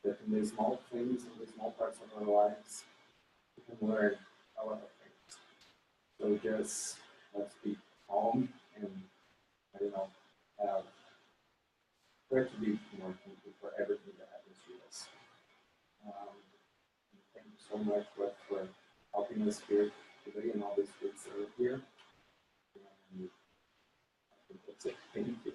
that in the small things, in the small parts of our lives, we can learn a lot of things. So just let's be calm and, I don't know, try to be more thankful for everything that happens to us. Thank you so much for helping us here today and all these kids that are here. And I think that's it. Thank you.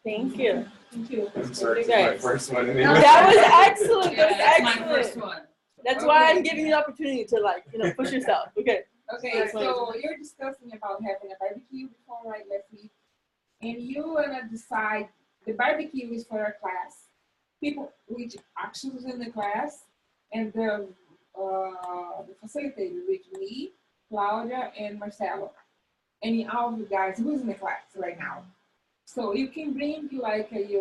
Thank you. Thank you. I'm sorry, you this is my guys. first one. That was excellent. Yeah, That that's was my excellent. first one. That's why I'm giving you the opportunity to, like, you know, push yourself. Okay. Okay, so you're discussing about having a barbecue before, right, last week, and you wanna decide the barbecue is for our class, people which actions in the class, and the facilitator, which me, Claudia, and Marcelo, and all of you guys who's in the class right now. So you can bring like your